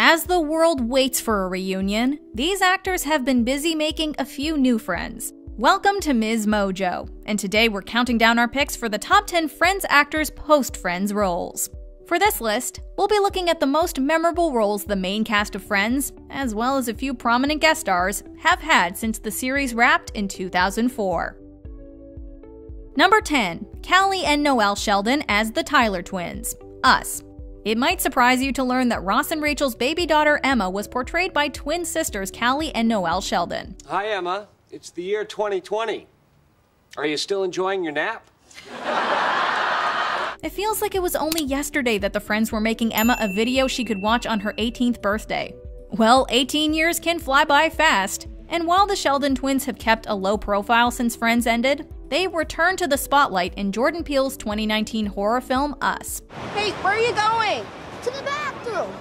As the world waits for a reunion, these actors have been busy making a few new friends. Welcome to MsMojo, and today we're counting down our picks for the top 10 Friends actors post-Friends roles. For this list, we'll be looking at the most memorable roles the main cast of Friends, as well as a few prominent guest stars, have had since the series wrapped in 2004. Number 10. Cali and Noelle Sheldon as the Tyler twins. Us. It might surprise you to learn that Ross and Rachel's baby daughter Emma was portrayed by twin sisters Cali and Noelle Sheldon. Hi, Emma. It's the year 2020. Are you still enjoying your nap? It feels like it was only yesterday that the Friends were making Emma a video she could watch on her 18th birthday. Well, 18 years can fly by fast, and while the Sheldon twins have kept a low profile since Friends ended, they returned to the spotlight in Jordan Peele's 2019 horror film, Us. Hey, where are you going? To the bathroom.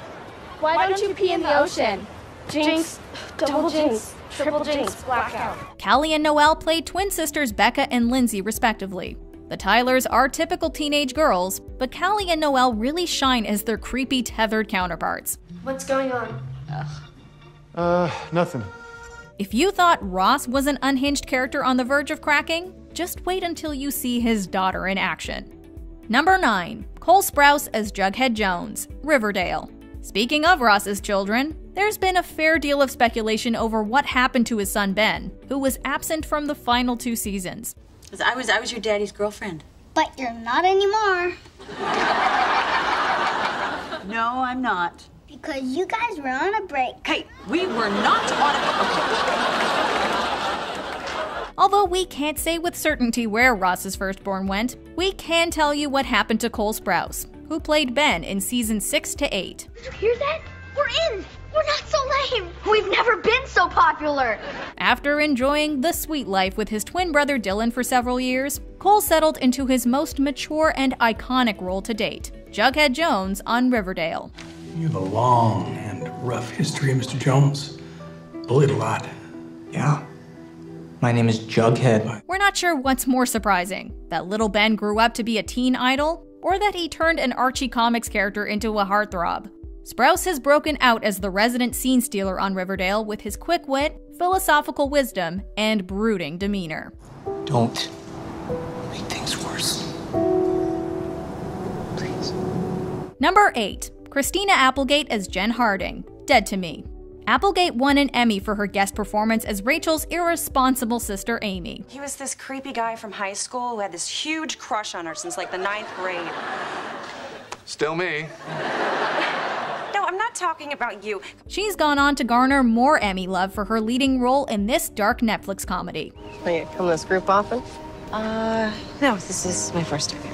Why don't you pee in the ocean? Jinx, double jinx, triple jinx, blackout. Cali and Noelle played twin sisters Becca and Lindsay, respectively. The Tylers are typical teenage girls, but Cali and Noelle really shine as their creepy, tethered counterparts. What's going on? Nothing. If you thought Ross was an unhinged character on the verge of cracking, just wait until you see his daughter in action. Number 9. Cole Sprouse as Jughead Jones, Riverdale. Speaking of Ross's children, there's been a fair deal of speculation over what happened to his son Ben, who was absent from the final 2 seasons. I was your daddy's girlfriend. But you're not anymore. No, I'm not. Because you guys were on a break. Hey, we were not on a... Although we can't say with certainty where Ross's firstborn went, we can tell you what happened to Cole Sprouse, who played Ben in seasons 6 to 8. Did you hear that? We're in! We're not so lame! We've never been so popular! After enjoying the sweet life with his twin brother Dylan for several years, Cole settled into his most mature and iconic role to date, Jughead Jones on Riverdale. You have a long and rough history, Mr. Jones. Bullied a lot. Yeah. My name is Jughead. We're not sure what's more surprising, that little Ben grew up to be a teen idol, or that he turned an Archie Comics character into a heartthrob. Sprouse has broken out as the resident scene stealer on Riverdale with his quick wit, philosophical wisdom, and brooding demeanor. Don't make things worse. Please. Number 8. Christina Applegate as Jen Harding, Dead to Me. Applegate won an Emmy for her guest performance as Rachel's irresponsible sister Amy. He was this creepy guy from high school who had this huge crush on her since like the 9th grade. Still me. No, I'm not talking about you. She's gone on to garner more Emmy love for her leading role in this dark Netflix comedy. You come to this group often? No, this is my first time here.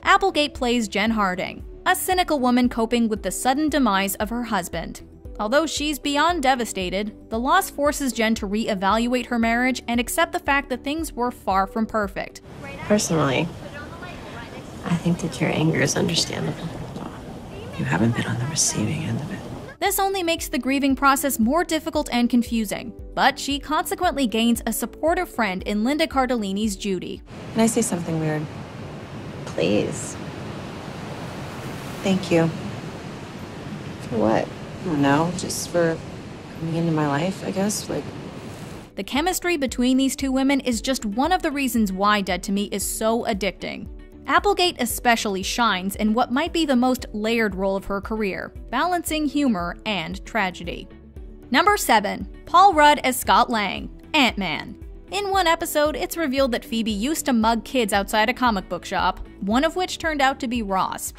Applegate plays Jen Harding, a cynical woman coping with the sudden demise of her husband. Although she's beyond devastated, the loss forces Jen to reevaluate her marriage and accept the fact that things were far from perfect. Personally, I think that your anger is understandable. You haven't been on the receiving end of it. This only makes the grieving process more difficult and confusing, but she consequently gains a supportive friend in Linda Cardellini's Judy. Can I say something weird? Please. Thank you. For what? I don't know, just for coming into my life, I guess. The chemistry between these two women is just one of the reasons why Dead to Me is so addicting. Applegate especially shines in what might be the most layered role of her career, balancing humor and tragedy. Number 7. Paul Rudd as Scott Lang, Ant-Man. In one episode, it's revealed that Phoebe used to mug kids outside a comic book shop, one of which turned out to be Ross.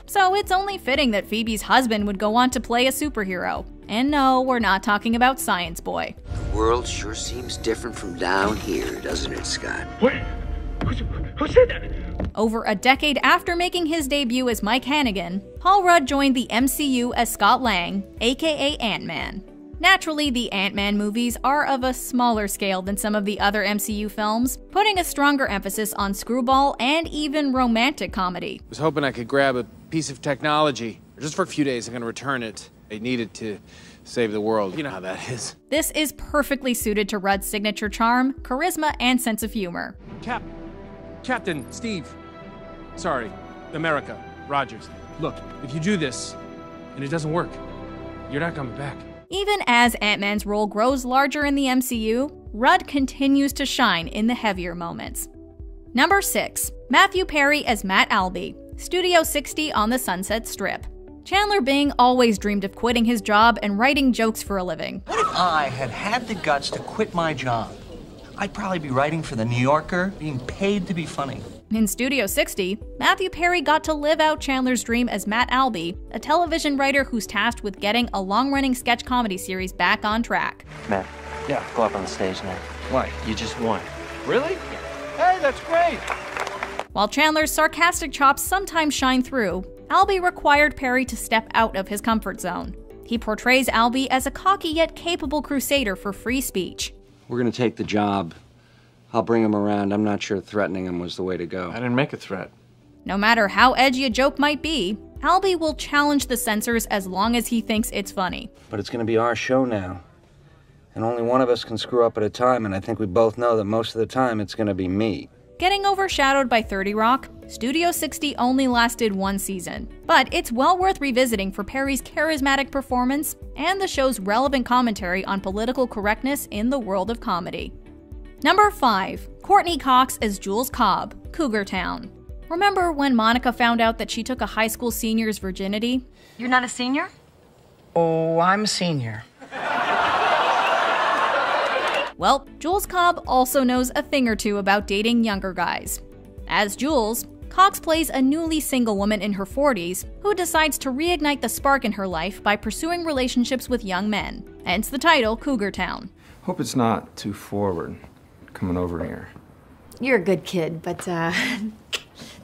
So it's only fitting that Phoebe's husband would go on to play a superhero. And no, we're not talking about Science Boy. The world sure seems different from down here, doesn't it, Scott? What? Who said that? Over a decade after making his debut as Mike Hannigan, Paul Rudd joined the MCU as Scott Lang, aka Ant-Man. Naturally, the Ant-Man movies are of a smaller scale than some of the other MCU films, putting a stronger emphasis on screwball and even romantic comedy. I was hoping I could grab a piece of technology. Just for a few days, I'm gonna return it. I needed to save the world. You know how that is. This is perfectly suited to Rudd's signature charm, charisma, and sense of humor. Captain Steve. Sorry. America, Rogers, look, if you do this and it doesn't work, you're not coming back. Even as Ant-Man's role grows larger in the MCU, Rudd continues to shine in the heavier moments. Number 6. Matthew Perry as Matt Albie, Studio 60 on the Sunset Strip. Chandler Bing always dreamed of quitting his job and writing jokes for a living. What if I had had the guts to quit my job? I'd probably be writing for The New Yorker, being paid to be funny. In Studio 60, Matthew Perry got to live out Chandler's dream as Matt Albie, a television writer who's tasked with getting a long-running sketch comedy series back on track. Matt, yeah, go up on the stage now. Why? You just won. Really? Hey, that's great! While Chandler's sarcastic chops sometimes shine through, Albie required Perry to step out of his comfort zone. He portrays Albie as a cocky yet capable crusader for free speech. We're gonna take the job. I'll bring him around. I'm not sure threatening him was the way to go. I didn't make a threat. No matter how edgy a joke might be, Albie will challenge the censors as long as he thinks it's funny. But it's gonna be our show now. And only one of us can screw up at a time, and I think we both know that most of the time it's gonna be me. Getting overshadowed by 30 Rock, Studio 60 only lasted one season. But it's well worth revisiting for Perry's charismatic performance and the show's relevant commentary on political correctness in the world of comedy. Number 5. Courteney Cox as Jules Cobb, Cougar Town. Remember when Monica found out that she took a high school senior's virginity? You're not a senior? Oh, I'm a senior. Well, Jules Cobb also knows a thing or two about dating younger guys. As Jules, Cox plays a newly single woman in her 40s who decides to reignite the spark in her life by pursuing relationships with young men, hence the title Cougar Town. Hope it's not too forward, coming over here. You're a good kid, but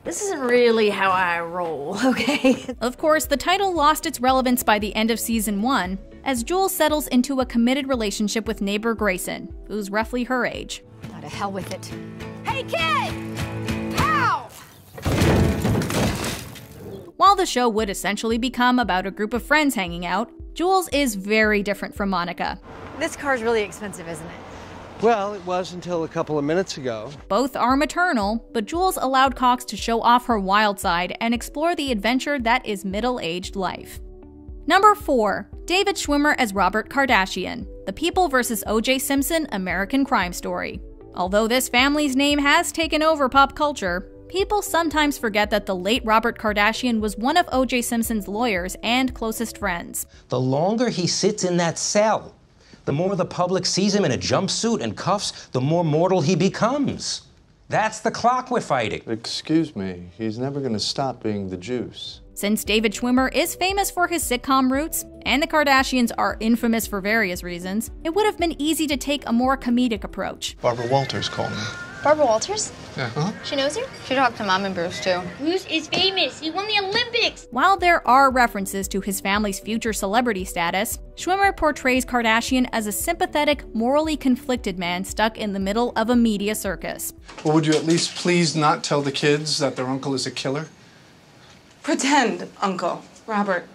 this isn't really how I roll, okay? Of course, the title lost its relevance by the end of season 1, as Jules settles into a committed relationship with neighbor Grayson, who's roughly her age. Now to hell with it. Hey kid! Ow! While the show would essentially become about a group of friends hanging out, Jules is very different from Monica. This car's really expensive, isn't it? Well, it was until a couple of minutes ago. Both are maternal, but Jules allowed Cox to show off her wild side and explore the adventure that is middle-aged life. Number 4. David Schwimmer as Robert Kardashian, The People vs. O.J. Simpson American Crime Story. Although this family's name has taken over pop culture, people sometimes forget that the late Robert Kardashian was one of O.J. Simpson's lawyers and closest friends. The longer he sits in that cell, the more the public sees him in a jumpsuit and cuffs, the more mortal he becomes. That's the clock we're fighting. Excuse me, he's never gonna stop being the juice. Since David Schwimmer is famous for his sitcom roots, and the Kardashians are infamous for various reasons, it would have been easy to take a more comedic approach. Barbara Walters called me. Barbara Walters? Yeah, She knows you? She talked to Mom and Bruce, too. Bruce is famous. He won the Olympics. While there are references to his family's future celebrity status, Schwimmer portrays Kardashian as a sympathetic, morally conflicted man stuck in the middle of a media circus. Well, would you at least please not tell the kids that their uncle is a killer? Pretend, Uncle. Robert.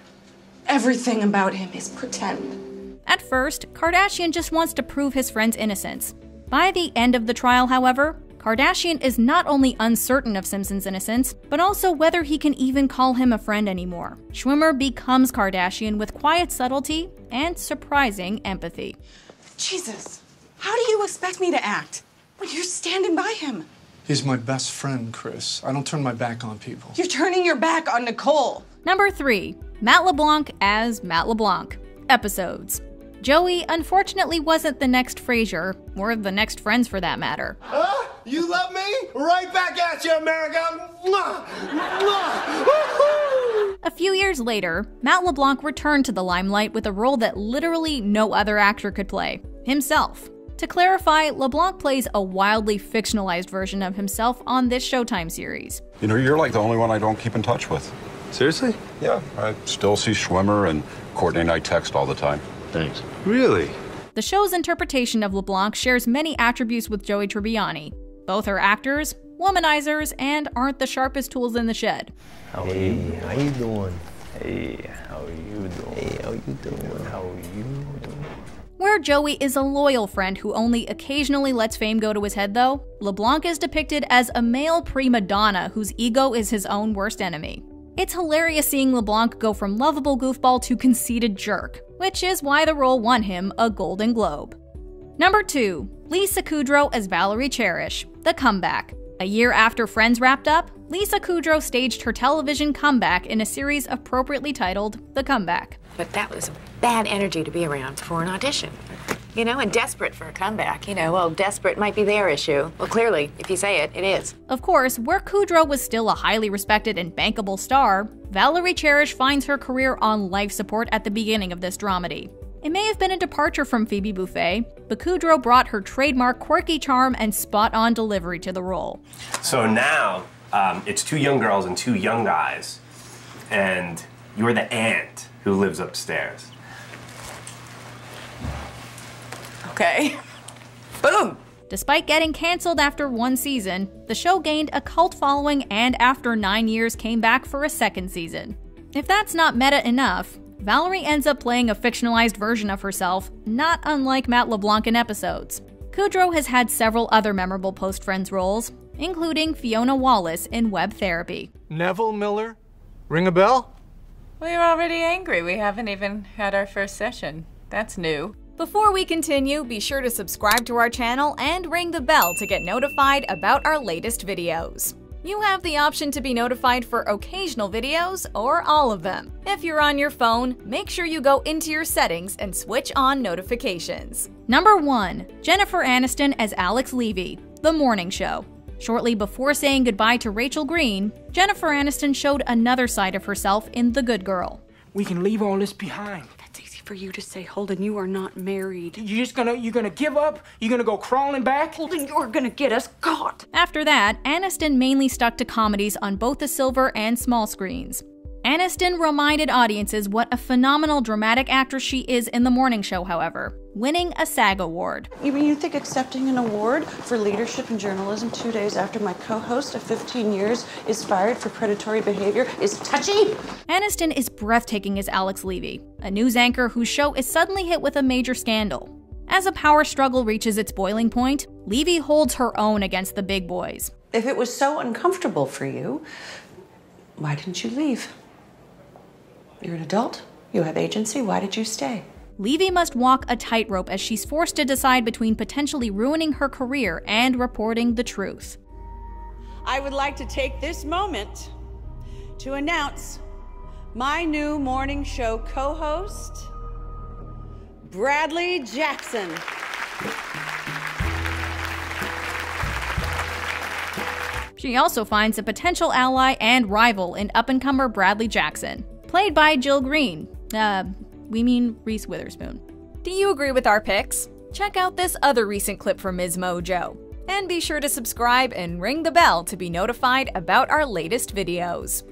Everything about him is pretend. At first, Kardashian just wants to prove his friend's innocence. By the end of the trial, however, Kardashian is not only uncertain of Simpson's innocence, but also whether he can even call him a friend anymore. Schwimmer becomes Kardashian with quiet subtlety and surprising empathy. Jesus, how do you expect me to act when you're standing by him? He's my best friend, Chris. I don't turn my back on people. You're turning your back on Nicole. Number 3. Matt LeBlanc as Matt LeBlanc. Episodes. Joey unfortunately wasn't the next Frasier, or the next Friends for that matter. You love me? Right back at you, America! Mwah! Mwah! A few years later, Matt LeBlanc returned to the limelight with a role that literally no other actor could play, himself. To clarify, LeBlanc plays a wildly fictionalized version of himself on this Showtime series. You know, you're like the only one I don't keep in touch with. Seriously? Yeah, I still see Schwimmer, and Courteney and I text all the time. Thanks. Really? The show's interpretation of LeBlanc shares many attributes with Joey Tribbiani. Both are actors, womanizers, and aren't the sharpest tools in the shed. How are you? How you doing? Hey, how are you doing? Hey, how you doing? How are you doing? Where Joey is a loyal friend who only occasionally lets fame go to his head though, LeBlanc is depicted as a male prima donna whose ego is his own worst enemy. It's hilarious seeing LeBlanc go from lovable goofball to conceited jerk, which is why the role won him a Golden Globe. Number 2. Lisa Kudrow as Valerie Cherish, The Comeback. A year after Friends wrapped up, Lisa Kudrow staged her television comeback in a series appropriately titled The Comeback. But that was bad energy to be around for an audition. You know, and desperate for a comeback. You know, well, desperate might be their issue. Well, clearly, if you say it, it is. Of course, where Kudrow was still a highly respected and bankable star, Valerie Cherish finds her career on life support at the beginning of this dramedy. It may have been a departure from Phoebe Buffay, but Kudrow brought her trademark quirky charm and spot-on delivery to the role. So now, it's 2 young girls and 2 young guys, and you're the aunt who lives upstairs. Okay. Boom! Despite getting canceled after 1 season, the show gained a cult following and after 9 years came back for a 2nd season. If that's not meta enough, Valerie ends up playing a fictionalized version of herself, not unlike Matt LeBlanc in episodes. Kudrow has had several other memorable post-Friends roles, including Fiona Wallace in Web Therapy. Neville Miller? Ring a bell? We're already angry. We haven't even had our first session. That's new. Before we continue, be sure to subscribe to our channel and ring the bell to get notified about our latest videos. You have the option to be notified for occasional videos or all of them. If you're on your phone, make sure you go into your settings and switch on notifications. Number 1. Jennifer Aniston as Alex Levy, The Morning Show. Shortly before saying goodbye to Rachel Green, Jennifer Aniston showed another side of herself in The Good Girl. We can leave all this behind. That's easy for you to say, Holden. You are not married. You're gonna give up? You're gonna go crawling back? Holden, you're gonna get us caught. After that, Aniston mainly stuck to comedies on both the silver and small screens. Aniston reminded audiences what a phenomenal dramatic actress she is in The Morning Show, however, winning a SAG award. You think accepting an award for leadership in journalism 2 days after my co-host of 15 years is fired for predatory behavior is touchy? Aniston is breathtaking as Alex Levy, a news anchor whose show is suddenly hit with a major scandal. As a power struggle reaches its boiling point, Levy holds her own against the big boys. If it was so uncomfortable for you, why didn't you leave? You're an adult, you have agency, why did you stay? Levy must walk a tightrope as she's forced to decide between potentially ruining her career and reporting the truth. I would like to take this moment to announce my new morning show co-host, Bradley Jackson. She also finds a potential ally and rival in up-and-comer Bradley Jackson, played by Jill Green. We mean Reese Witherspoon. Do you agree with our picks? Check out this other recent clip from MsMojo. And be sure to subscribe and ring the bell to be notified about our latest videos.